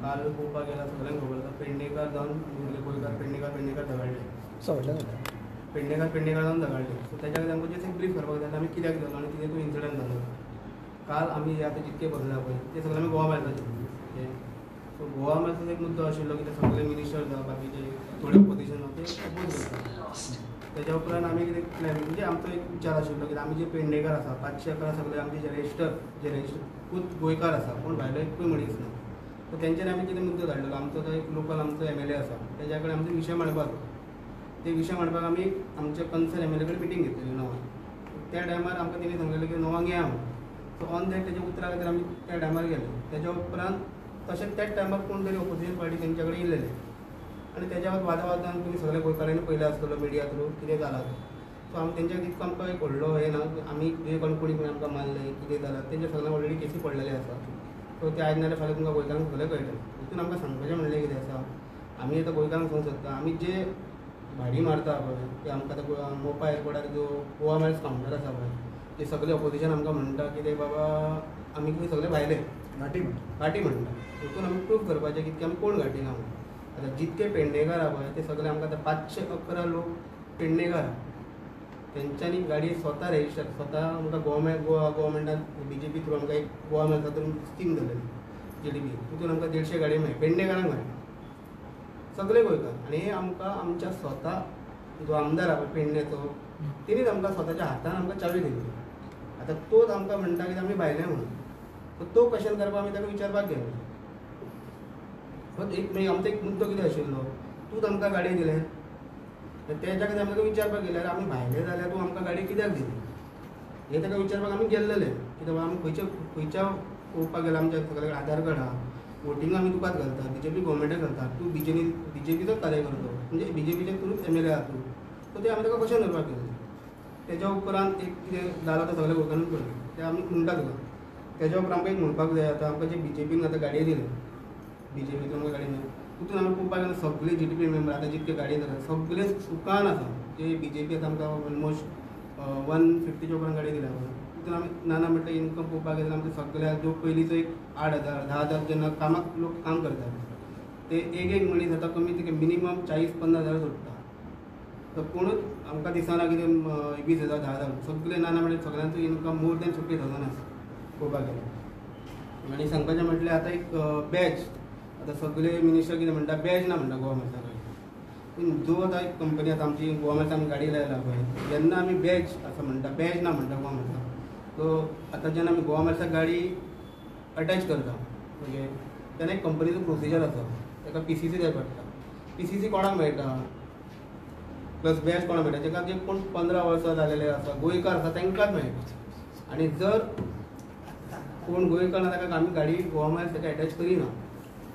काल पळोवपाक गेल्यार सगळ्यांक खबर आसा पेडणेकार जावन गोंयकार पेडणेकार झगडले पेडणेकार जावन झगडले. सो त्याच्या खातीर आमकां जस्ट ब्रीफ करपाक जाय आमी कित्याक जालो आनी कितें तो इन्सिडंट जालो. काल आमी आतां जितके बसला पळय ते सगळे आमी गोवा मेळटाचे. सो गोवा मेळटाचो एक मुद्दो आशिल्लो की ते सगळे मिनिस्टर जावं बाकीचे थोडे ऑपोजिशन ते अपोज करता. त्याच्या उपरांत आमी कितें प्लॅन म्हणजे आमचो एक विचार आशिल्लो की आमी जे पेडणेकार आसा 511 सगळे आमचे जे रजिस्टर खूब गोंयकार आसा पूण भायलो एकूय मनीस ना. सो तेंच्यांनी आमी कितें मुद्दो धाडलेलो आमचो तो एक लोकल आमचो MLA आसा तेज्या कडेन आमचो विशय मांडपाक. ते विशय मांडपाक आमी आमच्या कन्सर्न MLA कडेन मिटींग घेतलेली णवांक. त्या टायमार आमकां तेणी सांगलेलें की 9 या म्हणून. सो ऑन दॅट तेजे उतरा खातीर आमी त्या टायमार गेले. तेज्या उपरांत तशेंच त्याच टायमार कोण तरी ऑपोजिशन पार्टी तेंच्या कडेन येयलेले आनी तेज्या वादान तुमी सगळे गोंयकारांनी पळयलें आसतलो मिडिया थ्रू कितें जालां. सो आमी तेंच्या तितको आमकां एक व्हडलो हें ना आमी कोणी आमकां मारलें कितें जालां तेंच्या सगळ्यांक ऑलरेडी केसी पडलेले आसा. सो ते आयज नाल्यार फाल्यां तुमकां गोंयकारांक सगळें कळटलें. तितून आमकां सांगपाचें म्हणलें कितें आसा आमी आतां गोंयकारांक सांगूंक सोदता आमी जे भाडी मारता पळय ते आमकां आतां मोपा एअरपोर्टार जो गोवा मायल्स कावंटर आसा पळय ते सगळे ऑपोजिशन आमकां म्हणटा कितें बाबा आमी कितें सगळे भायले घाटी म्हणटा. तितून आमी प्रूफ करपाचें की आमी कोण घाटी ना म्हणून. आतां जितके पेडणेकार आहा पळय ते सगळे आमकां आतां 511 लोक पेडणेकार तेंच्यांनी गाडी स्वता रजिस्टर स्वता आमकां गोवमेंटान BJP थ्रू आमकां एक गोवा मेळटा थ्रू स्कीम दिलेली GDP तितून आमकां 150 गाडी मेळ्ळी पेडणेकारांक मेळ्ळी सगळे गोंयकार. आनी हे आमकां आमच्या स्वता जो आमदार आहा पेडणेचो तेणीच आमकां स्वताच्या हातान आमकां चावी दिली. आतां तोच आमकां म्हणटा की आमी भायले म्हणून. सो तो क्वेश्चन करपाक आमी ताका विचारपाक गेले. एक आमचो एक मुद्दो कितें आशिल्लो तूंच आमकां गाडी दिलें तेच्या खातीर आमकां विचारपाक गेल्यार आमी भायले जाल्यार तूं आमकां गाडी कित्याक दिली हें ताका विचारपाक आमी गेल्लेले. कित्याक आमी खंयच्या पळोवपाक गेल्यार आमच्या सगळे कडेन आधार कार्ड आहा वोटींग आमी तुकाच घालता BJP गव्हर्मेंटाक घालता तूं BJPचोच कार्यकर्तो म्हणजे BJPच्या थ्रूच MLA आहा तूं. सो ते आमी ताका क्वेश्चन करपाक गेले. तेच्या उपरांत एक कितें जालो तो सगळे गोंयकारांक कळ्ळें तें आमी म्हणटा तुका. तेच्या उपरांत आमकां एक म्हणपाक जाय आतां आमकां जे BJPन आतां गाडये दिले BJPचो आमकां गाडी मेळ्ळी तितून आमी पळोवपाक गेल्यार सगळे GDP मेंबर आतां जितके गाडये जातात सगळे सुकान आसा. जे BJP आतां आमकां ऑलमोस्ट 150च्या उपरांत गाडी दिल्या तितून आमी नाना म्हणटा इनकम पळोवपाक गेल्यार आमचे सगळ्या जो पयलींचो एक 8,000 10,000 जेन्ना कामाक लोक काम करतात ते एक मनीस आतां कमीत मिनिमम 40-50 हजार सोडटा. तर कोणूच आमकां दिसना कितें 20,000 10,000 सगळे नाना म्हणटा सगळ्यांचो इनकम मोर दॅन 50,000 आसा पळोवपाक गेल्यार. आनी सांगपाचें म्हटल्यार आतां एक बॅच आतां सगळे मिनिस्टर कितें म्हणटा बॅच ना म्हणटा गोवा मेळटा पूण जो आतां एक कंपनी आतां आमची गोवा मेळटा आमी गाडी लायला पळय जेन्ना आमी बॅच आसा म्हणटा बॅच ना म्हणटा गोवा मेळटा. सो आतां जेन्ना आमी गोवा मेळटा गाडी अटॅच करता म्हणजे तेन्ना एक कंपनीचो प्रोसिजर आसा ताका PCC जाय पडटा. PCC कोणाक मेळटा प्लस बॅच कोणाक मेळटा जेका जे कोण 15 वर्सां जालेले आसा गोंयकार आसा तांकांच मेळटा. आनी जर कोण गोंयकार ना ताका आमी गाडी गोवा मायल्स ताका अटॅच करिना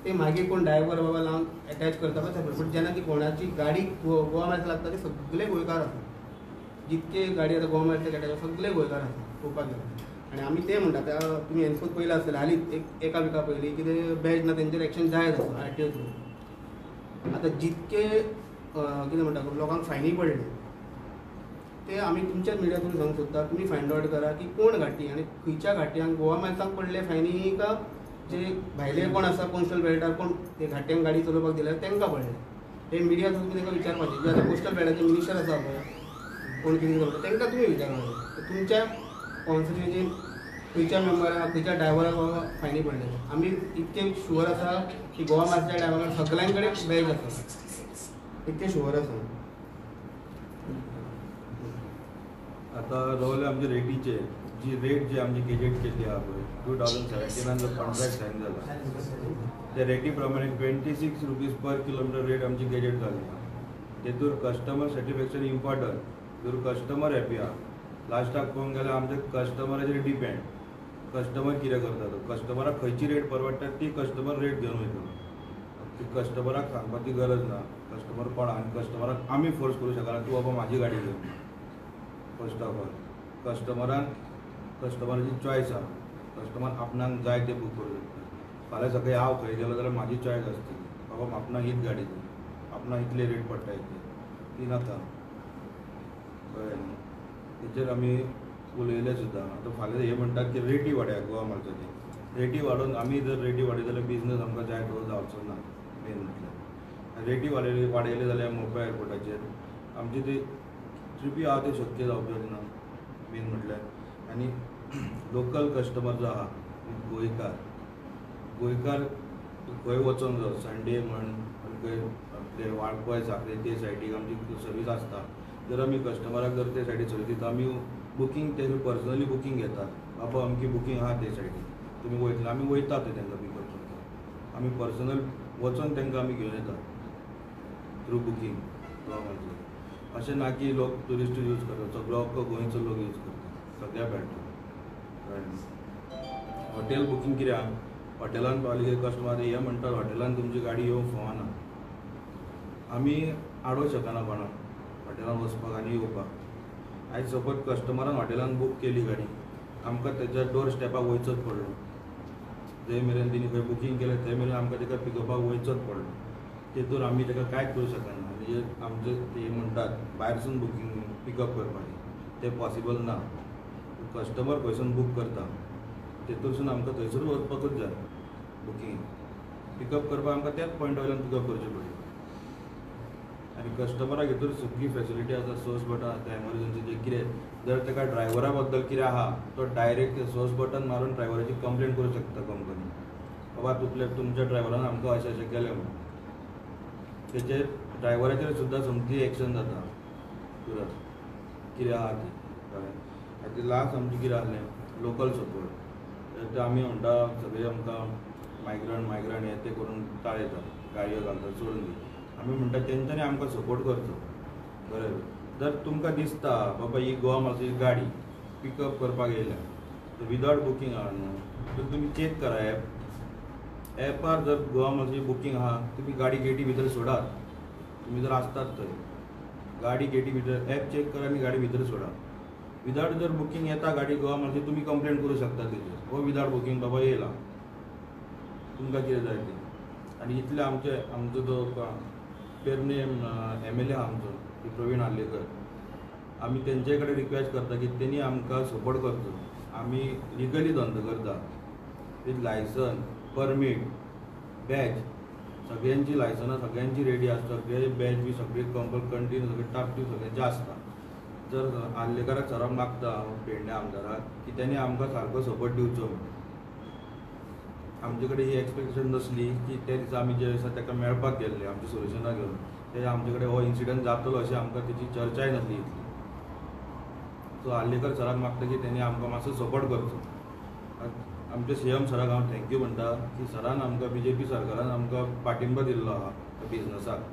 ते मागीर कोण ड्रायव्हर बाबा लावन अटॅच करता पळय सेपरेट. बट जेन्ना ती कोणाची गाडी गोवा मायल्स लागता ते सगळे गोंयकार आसा जितके गाडी आतां गोवा मायल्स अटॅच सगळे गोंयकार आसा पळोवपाक गेल्यार. आनी आमी ते म्हणटा तुमी हेंचोच पयलें आसतलें हालींच एका विका पयलीं कितें बॅच ना तेंचेर एक्शन जायत आसा RTO थ्रू. आतां जितके कितें म्हणटा लोकांक फायनी पडले ते आमी तुमच्याच मिडिया थ्रू सांगूंक सोदता तुमी फायंड आउट करा की कोण घाटी आनी खंयच्या घाट्यांक गोवा मायल्सांक पडले फायनी का जे भायले कोण आसा पोस्टल बेल्टार कोण ते घाट्यांक गाडी चलोवपाक दिल्यार तांकां पडले. ते मिडिया थ्रू तुमी ताका विचारपाचें जे आतां पोस्टल बेल्टाचे मिनिस्टर आसा पळय कोण कितें करता तांकां तुमी विचारपाचें तुमच्या कॉन्स्टिट्युएन्सीन खंयच्या मेंबराक खंयच्या ड्रायव्हराक फायनी पडले. आमी इतके शुअर आसा की गोवा मायल्सच्या ड्रायव्हराक सगळ्यां कडेन बॅज आसा इतके शुअर आसा. आता रवले आमचे रेटीचे जी रेट जी आमची गेजेट केली आहा पळय 2017 जो कॉन्ट्रॅक्ट सायन जाला त्या रेटी प्रमाणे 26 रुपीज पर किलोमीटर रेट आमची गेजेट जाली. तेतूर कस्टमर सॅटिस्फॅक्शन इम्पॉर्टंट तेतूर कस्टमर हॅपी आहा. लास्टाक पळोवंक गेल्यार आमचे कस्टमराचेर डिपेंड कस्टमर कितें करता तो कस्टमराक खंयची रेट परवडटा ती कस्टमर रेट घेवन वयता. ती कस्टमराक सांगपाची गरज ना कस्टमर कोण आनी कस्टमराक आमी फोर्स करूं शकना तूं बाबा म्हाजी गाडी घे. फर्स्ट ऑफ ऑल कस्टमराची चॉयस आहा कस्टमर आपणाक जाय ते बूक करूं शकता. फाल्यां सकाळी हांव खंय गेलो जाल्यार म्हाजी चॉयस आसतली बाबा आपणाक हीच गाडी दी आपणाक इतले रेट पडटा इतली ती नाका कळ्ळें न्ही. तेचेर आमी उलयले सुद्दां. आतां फाल्यां हे म्हणटात की रेटी वाडया गोवा मायल्साची रेटी वाडोवन आमी जर रेटी वाडय जाल्यार बिजनस आमकां जाय तो जावं वचून ना मेन म्हटल्यार रेटी वाडयले जाल्यार मोपा एअरपोर्टाचेर आमची ती ट्रिपी आहा त्यो शक्य जावपाक ना मेन म्हटल्यार आनी लोकल कस्टमर जो आहा गोंयकार खंय वचोंक जाय संडे म्हण खंय आपले वाळपय साखळे ते सायडीक आमची सर्वीस आसता जर आमी कस्टमराक जर ते सायडीक सर्वीस दिता आमी बुकींग तेजे पर्सनली बुकींग घेतात बाबा अमकी बुकींग आहा ते सायडीक तुमी वयतले आमी वयता ते तांकां पिकअप करता आमी पर्सनल वचोन तांकां आमी घेवन येता थ्रू बुकींग गोवा अशें ना की लोक ट्युरिस्ट यूज करता सगळो गोंयचो लोक यूज करता सगळ्या बॅट हॉटेल बुकींग कित्याक हॉटेलान पावले की कस्टमर हे म्हणटात हॉटेलान तुमची गाडी येवंक फावना आमी आडोवंक शकना कोणाक हॉटेलान वचपाक आनी येवपाक आयज सपोज कस्टमरान हॉटेलान बूक केली गाडी आमकां तेच्या डोर स्टेपाक वयचोच पडलो जंय मेरेन तिणी खंय बुकींग केलें थंय मेरेन आमकां ताका पिकअपाक वयचोच पडलो तेतून आमी ताका कांयच करूं शकना म्हणजे आमचे ते म्हणटात भायरसून बुकींग पिकअप करपाचें तें पॉसिबल ना कस्टमर खंयसून बूक करता तेतूनसून आमकां थंयसर वचपाकूच जाय बुकींग पिकअप करपाक आमकां त्याच पॉयंटा वयल्यान पिकअप करचें पडलें आनी कस्टमराक भितर सगळी फॅसिलिटी आसा सोर्स बटन आसा एमर्जन्सीचें कितें जर ताका ड्रायव्हरा बद्दल कितें आहा तो डायरेक्ट सोर्स बटन मारून ड्रायव्हराची कंप्लेंट करूं शकता कंपनी बाबा तुमच्या ड्रायव्हरान आमकां अशें अशें केलें म्हणून तेचेर ड्रायव्हराचेर सुद्दां समजी एक्शन जाता तुरंत कितें आहा तें कळ्ळें लास्ट आमचें कितें आहलें लोकल सपोर्ट ते आमी म्हणटा सगळे आमकां मायग्रंट हें तें करून टाळयता गाडयो घालता सोडून दी आमी म्हणटा तेंच्यांनी आमकां सपोर्ट करचो बरें जर तुमकां दिसता बाबा ही गोवा मार्गाची गाडी पिकअप करपाक येयल्या विदावट बुकींग आहा न्हू तर तुमी चेक करा एपार जर गोवा मार्गाची बुकींग आहा तुमी गाडी गेटी भितर सोडात तुमी जर आसतात थंय गाडी गेटी भितर एप चेक करा आनी गाडी भितर सोडा विदावट जर बुकींग येता गाडी गोवा मार्गाची तुमी कंप्लेंट करूं शकता तेजेर हो विदावट बुकींग बाबा येयला तुमकां कितें जाय तें आनी इतले आमचो जो पेरने MLA आहा आमचो प्रवीण आर्लेकर आमी तेंचे कडेन रिक्वेस्ट करता की तेणी आमकां सपोर्ट करचो आमी लिगली धंदो करता विथ लायसन परमीट बॅच सगळ्यांची लायसनां सगळ्यांची रेडी आसता सगळे बॅच बी सगळे कंटिन्यू सगळे टापटीव सगळ्यांचे आसता जर आर्लेकराक सराक मागता पेडण्या आमदाराक की तेणी आमकां सारको सपोर्ट दिवचो आमचे कडेन ही एक्सपेक्टेशन नसली की त्या दिसा आमी जे आसा ताका मेळपाक गेल्ले आमच्या सोल्युशनाक घेवन ते आमचे कडेन हो इन्सिडंट जातलो अशें आमकां तेची चर्चाय नासली इतली सो आर्लेकर सराक मागता की तेणी आमकां मातसो सपोर्ट करचो आमच्या CM सराक हांव थँक्यू म्हणटा की सरान आमकां BJP सरकारान आमकां पाठिंबा दिल्लो आहा बिजनसाक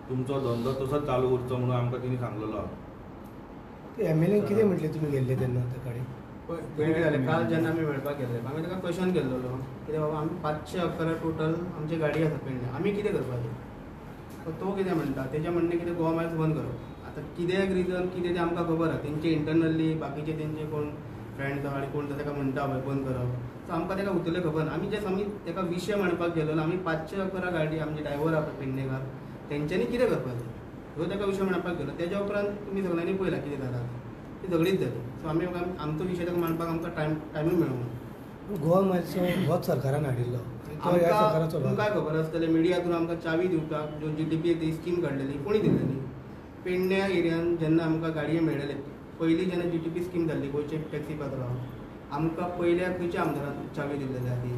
तुमचो धंदो तसोच चालू उरचो म्हणून आमकां तेणी सांगलेलो आहा MLA कितें म्हटलें तुमी गेल्ले तेन्ना त्या गाडी पयलीं जालें काल जेन्ना आमी मेळपाक गेल्ले आमी ताका क्वेश्चन केल्लो कितें बाबा आमी 511 टोटल आमची गाडी आसा पेडण्या आमी कितें करपाचें तो कितें म्हणटा तेजें म्हणणें कितें गोवा मायल्स बंद करप आतां कित्याक रिजन कितें तें आमकां खबर आहा तेंचे इंटरनली बाकीचे तेंचे कोण फ्रेंड्स आनी कोण ताका म्हणटा पळय बंद करप सो आमकां ताका उतरलें खबर ना आमी जस्ट आमी ताका विशय म्हणपाक गेलो आमी 511 गाडी आमचे ड्रायव्हर आहा पेडणेकार तेंच्यांनी कितें करपाचें ह्यो ताका विशय म्हणपाक गेलो तेज्या उपरांत तुमी सगळ्यांनी पळयलां कितें जालां ती झगडीच जाली सो आमी आमचो विशय ताका मांडपाक आमकां टायमूय मेळूंक गोवा मार्गाचो होच सरकारान हाडिल्लो तो ह्या सरकाराचो भाग. तुमकां खबर आसतलें मिडियातून आमकां चावी दिवपाक ज्यो GTP ती स्कीम काडलेली कोणी दिल्लेली पेडण्या एरियान जेन्ना आमकां गाडये मेळ्ळेले पयलीं जेन्ना GTP स्कीम जाल्ली गोंयचे टॅक्सी पात्रांव आमकां पयल्या खंयच्या आमदारान चावी दिल्लेली आहा ती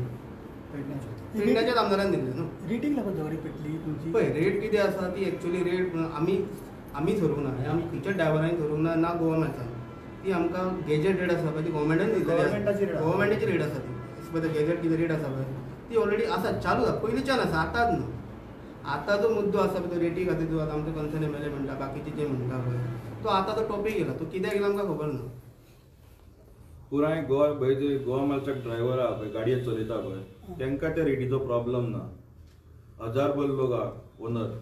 पेडण्याच्याच आमदारान दिल्ली न्हू रेटींग लागून झगडी पेटली तुमची पळय रेट कितें आसा ती एक्चुअली रेट आमी ठरोवंक ना आमी खंयच्याच ड्रायव्हरांनी ठरोवंक ना ना गोवा मार्गान ती आमकां गेजेट रेट आसा पळय ती गव्हर्मेंटान दिल्ली गव्हर्मेंटाची रेट आसा ती एज पर द गेजेट कितें रेट आसा पळय ती ऑलरेडी आसा चालू आसा पयलींच्यान आसा आतांच न्हू आतां जो मुद्दो आसा पळय तो रेटी खातीर जो आतां आमचो कन्सर्न MLA म्हणटा बाकीचे जे म्हणटा पळय तो आतां तो टॉपीक येयला तो कित्याक येयला आमकां खबर ना पुराय गोवा जे गोवा मार्गाक ड्रायव्हर आहा पळय गाडये चलयता पळय तांकां त्या रेटीचो प्रॉब्लम ना हजारभर लोक आहा ओनर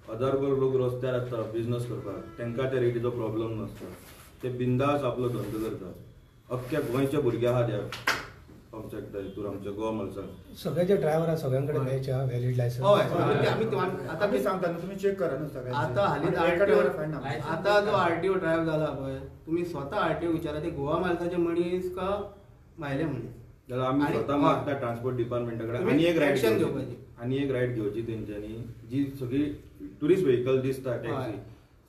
हजारभर लोक रस्त्यार आसता बिजनस करपाक तांकां त्या रेटीचो प्रॉब्लम नासता ते बिंदास आपलो धंदो करतात अख्ख्या गोंयचे भुरगे आहा त्या आमच्या हितूर आमच्या गोवा मार्गाक सगळे जे ड्रायव्हर आहा सगळ्यां कडेन मेळच्या व्हॅलीड लायसन्स हय आतां सांगता तुम्ही चेक करा ना सगळ्यांचे. आतां हालींच एका ड्रायव्हराक फायन ना. आतां जो RTO ड्रायव्ह जाला पळय तुमी स्वता RTO विचारा ते गोवा मार्गाचे मनीस का भायले मनीस जाल्यार आमी आणि- स्वता मागता ट्रान्सपोर्ट डिपार्टमेंटा तुम्ही आनी एक रायड action घेवपाची. आनी एक रायड घेवची तेंच्यांनी जी सगळी टुरिस्ट व्हेकल दिसता टॅक्सी हय.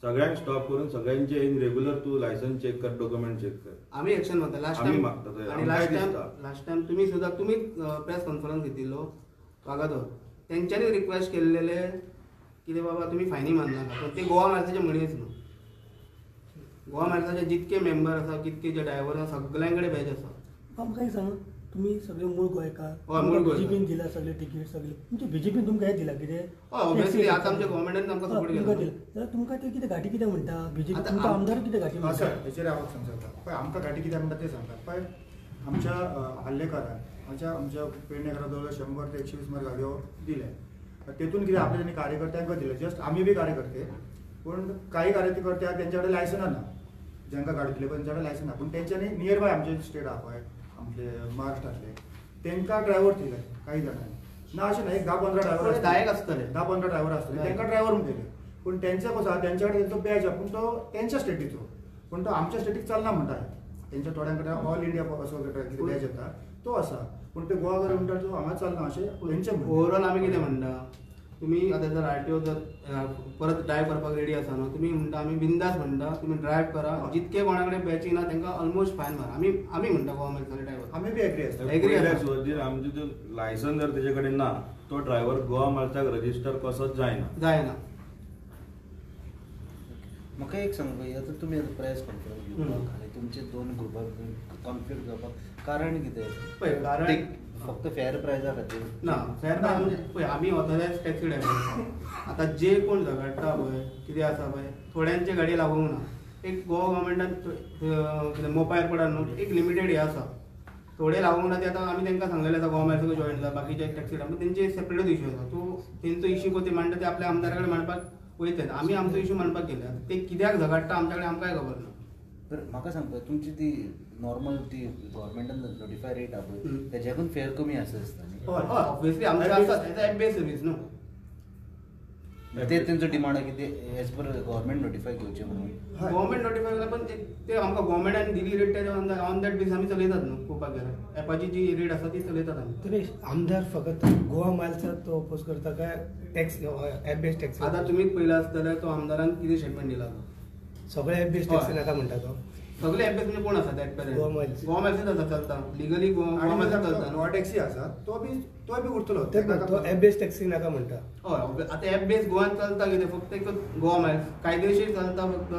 सगळ्यांक स्टॉप करून सगळ्यांचे इन रेग्युलर तू लायसन्स चेक कर डॉक्युमेंट चेक कर आम्ही ऍक्शन मागता लास्ट आम्ही टाइम मागता थंय. आणि आमकांय लास्ट टाइम दिसता. लास्ट टाइम तुम्ही प्रेस कॉन्फरन्स घेतिल्लो वागातोर तेंच्यांनी रिक्वेस्ट केल्लेले कितें बाबा तुम्ही फायनी मारनाका पण ते गोवा मार्साचे म्हणीच न्हू गोवा मार्साचे जितके मेंबर आसा तितके जे ड्रायव्हर आसा सगळ्यांकडे बॅच आसा आमकां एक सांगा तुम्ही सगळे मूळ गोंयकार हय, मूळ गोंयकार. बीजेपीन दिला सगळे तिकीट सगळे तुमचे बीजेपीन तुमकां हें दिला कितें हय ऑब्वियसली आता आमच्या गव्हर्मेंटान आमकां सपोर्ट तुमकां केला दिला जाल्यार तुमकां ते कितें घाटी कितें म्हणटा बीजेपी आता तुमकां आम- आमदार कितें घाटी हा म्हणटा सर तेचेर हांव सांगता पळय आमकां घाटी कित्याक म्हणटा ते सांगता पळय आमच्या हल्लेकारान आमच्या पेडणेकारा जवळ 100 ते 120 मार गाडयो दिल्या तेतून कितें आपल्या त्यांनी कार्यकर्त्यांक दिले जस्ट आम्ही बी कार्यकर्ते पण काही कार्यकर्ते आहा त्यांच्याकडे लायसनां ना ज्यांका गाडी दिले पण त्यांच्याकडे लायसन ना पण त्यांच्यानी नियर बाय आमचे स्टेट आहा पळय आमचे महाराष्ट्रातले तांकां ड्रायव्हर दिले काही जणांनी ना अशें ना एक 10-15 ड्रायव्हर थोडे 10 आसतले. 10-15 ड्रायव्हर आसतले तांकां ड्रायव्हर म्हणून दिले पण त्यांचं कसं आहा त्यांच्याकडे त्यांचो बॅच आहे पण तो त्यांच्या स्टेटीचो पण तो आमच्या स्टेटीक चलना म्हणटा त्यांच्या थोड्यांकडे ऑल इंडिया असो कितें बॅच येता तो आसा पण ते गोवा गव्हर्मेंट म्हणटा तो हांगा चलना अशें तेंचें म्हणणें. ओवरऑल आमी कितें म्हणटा तुम्ही आता जर आरटीओ जर परत ड्रायव्ह करपाक रेडी आसा न्हू तुम्ही म्हणटा आमी बिंदास म्हणटा तुम्ही ड्रायव्ह करा जितके कोणाकडे बॅची ना तांकां ऑलमोस्ट फायन मारा आमी म्हणटा गोवा मार्साचे ड्रायव्हर आम्ही बी एग्री आसता Agree पहिल्या आसा. सुवातेर आमचे जो लायसन जर तेजे कडेन ना तो ड्रायव्हर गोवा मार्साक रजिस्टर कसोच जायना जायना म्हाका एक सांग भाई आतां तुमी आतां प्रेस कॉन्फरन्स घेवपाक आनी तुमचे दोन ग्रुपाक कॉन्फ्लिक्ट जावपाक कारण कितें पळय कारण ते फक्त फेअर प्रायजा खातीर ना फेर ना म्हणजे पळय आमी ऑथरायज टॅक्सी ड्रायव्हर आता जे कोण झगडटा पळय कितें आसा पळय थोड्यांचे गाडी लागूंक ना एक गोवा गव्हर्मेंटान कितें मोपा एअरपोर्टार न्हू एक लिमिटेड हे आसा थोडे लागूंक ना ते आतां आमी तांकां सांगलेलें आसा गोवा मार्साक जॉईन जा बाकीचे टॅक्सी ड्रायव्हर तेंचे सेपरेटूच इश्यू आसा तो तेंचो इश्यू कोण ते मांडटा ते आपल्या आमदारा कडेन मांडपाक वयतात आमी आमचो इश्यू मांडपाक गेले आतां ते कित्याक झगडटा आमच्या कडेन आमकांय खबर ना तर म्हाका सांग पळय तुमची ती नॉर्मल ती गव्हर्मेंटान नोटिफाय रेट आहा पळय तेज्याकून फेअर कमी आसा दिसता न्ही हय ऑब्वियसली आमचो आसा तेचा एफबीएस सर्वीस न्हू ते तेंचो डिमांड आहे की ते एज पर गव्हर्मेंट नोटिफाय घेवचें म्हणून गव्हर्मेंट नोटिफाय केला पण ते आमकां गव्हर्मेंटान दिली रेट त्याच्या ऑन दॅट बेस आमी चलयतात न्हू पळोवपाक गेल्यार एपाची जी रेट आसा ती चलयतात आमी तरी आमदार फकत गोवा मार्साक तो अपोज करता काय टॅक्स ऍप बेस्ड टॅक्स आता तुम्हीच पळयला आसतलें तो आमदारान कितें स्टेटमेंट दिला सगळे ऍप बेस्ड टॅक्सी नाका म्हणटा तो सगळे एफबीएस म्हणजे कोण आसा एट गोवा मार्स. गोवा मार्सात आसा चलता लिगली गोवा मार्सात चलता गोवा टॅक्सी आसा तो बी उरतलो ते तो ऍप बेस्ड टॅक्सी नाका म्हणटा हय आता एफबीएस गोवान चलता कितें फक्त एक गोवा मार्स कायदेशीर चलता फक्त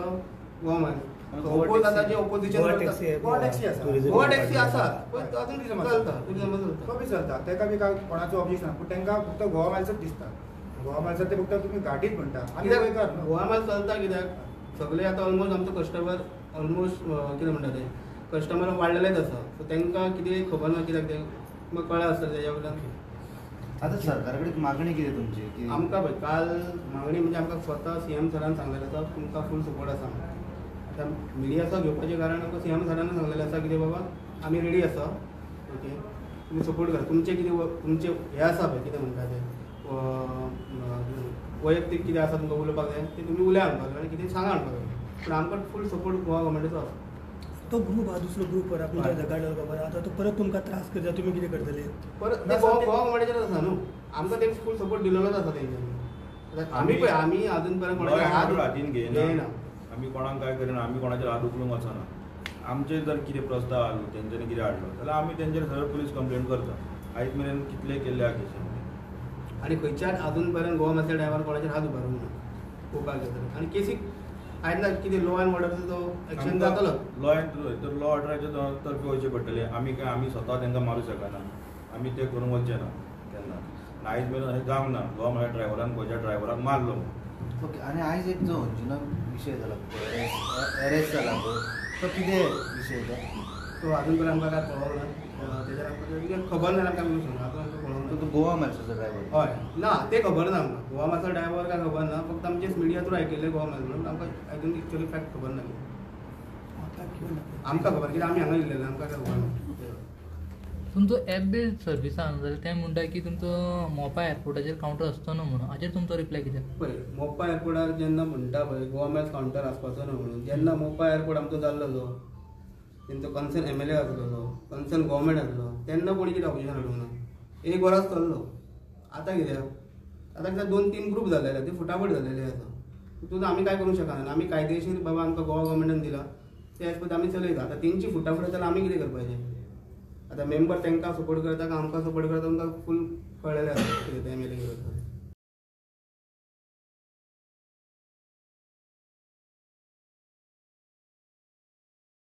गोवा मार्स ओपोज आता जे opposition Goa taxi Goa taxi आसा. tourism गोवा टॅक्सी आसा department. पण तो अजून Tourism चलता आसा. टुरिझम चलता तो बी चलता तेका बी काय कोणाचो ऑब्जेक्शन ना पण तांकां फक्त गोवा मार्सात दिसता गोवा मार्सात ते फक्त तुम्ही गाडीच म्हणटा आमी कित्याक गोंयकार न्हू. गोवा मार्स चलता कित्याक सगळे आता ऑलमोस्ट आमचो कस्टमर ऑलमोस्ट कितें म्हणटा ते कस्टमर वाडलेलेच आसा सो तांकां कितें खबर ना कित्याक ते म्हाका कळ्ळें आसतलें तेज्या वयल्यान आतां सरकारा कडेन मागणी कितें तुमची की आमकां पळय काल मागणी म्हणजे आमकां स्वता सीएम सरान सांगलेलें आसा तुमकां फूल सपोर्ट आसा आतां मिडियाचा घेवपाचें कारण आमकां सीएम सरान सांगलेलें आसा कितें बाबा आमी रेडी आसा ओके तुमी सपोर्ट करा तुमचें कितें तुमचें हें आसा पळय कितें म्हणटा तें वैयक्तीक कितें आसा तुमकां उलोवपाक जाय तें तुमी उलया म्हणपाक जाय आनी कितें सांगा म्हणपाक जाय पूण आमकां फूल सपोर्ट गोवा गव्हर्मेंटाचो आसा तो ग्रुप हा दुसरो ग्रुप वर आपण झगडलो खबर आता तो परत तुमकां त्रास करता तुम्ही कितें करतले परत ते गोवा गव्हर्मेंटाचेर आसा न्हू आमकां तेंका फूल सपोर्ट दिलेलोच आसा तेंच्यांनी आमी पळय आमी अजून पर्यंत कोणाचेर हात हातीन घेयना घेयना आमी कोणाक काय करिना आमी कोणाचेर हात उखलूंक वचना आमचे जर कितें प्रस्ताव आसलो तेंच्यांनी कितें हाडलो जाल्यार आमी तेंचेर सरळ पुलीस कंप्लेंट करता आयज मेरेन कितले केल्ले आहा केसी आणि खंयच्याच अजून पर्यंत गोवा मार्साच्या ड्रायव्हर कोणाचेर हात उबारूंक ना पळोवपाक गेल्यार आनी केसीक आयज कितें लॉ एंड ऑर्डरचो तो एक्शन जातलो लॉ एंड लॉ ऑर्डराच्या तर्फे वयचे पडटले आमी स्वता तांकां मारूं शकना आमी ते करूंक वचचे ना केन्ना आयज मेरेन अशें जावंक ना गोवा मार्सा ड्रायव्हरान खंयच्या ड्रायव्हराक मारलो ओके आनी आयज एक जो अंजुना विशय जाला अरेस्ट जाला पळय तो कितें विशय तो तो अजून पर्यंत आमकां काय कळोंक ना तेजेर आमकां कितें खबर ना आमकां आमी सांगू अजून आमकां कळोंक तो ना गोवा मार्साचो ड्रायव्हर हय ना ते खबर ना आमकां गोवा मार्साचो ड्रायव्हर काय खबर ना फक्त आमचेच मिडिया थ्रू आयकल्ले गोवा मार्स म्हणून आमकां अजून एक्चुअली फॅक्ट खबर ना आमकां खबर कित्याक आमी हांगा येयल्लेले आमकां काय खबर ना तुमचो ॲप बेस्ड सर्विसान जाल्यार ते म्हणटा की तुमचो मोपा एअरपोर्टाचेर कावंटर आसचो न्हू म्हणून हाचेर तुमचो रिप्लाय कितें पळय मोपा एअरपोर्टार जेन्ना म्हणटा पळय गोवा मार्स कावंटर आसपाचो ना म्हणून जेन्ना मोपा एअरपोर्ट आमचो जाल्लो जो तेंचो कन्सर्न MLA आसलेलो, कन्सर्न गव्हर्मेंट आसलो, तेन्ना कोणी कितें ऑब्जेक्शन हाडूंक ना. एक वरास चल्लो. आतां कित्याक आतां 2-3 ग्रुप जालेले, ते फुटाफट जालेले आसा. तितून आमी काय करूंक शकना. आमी कायदेशीर बाबा आमकां गोवा गव्हर्मेंटान दिला ते एज पर आमी चलयता. आतां तेंची फुटाफट जाल्यार आमी कितें करपाचें? आतां मेंबर तांकां सपोर्ट करता काय आमकां सपोर्ट करता तुमकां फूल कळलेलें आसा कितें ते MLA करता.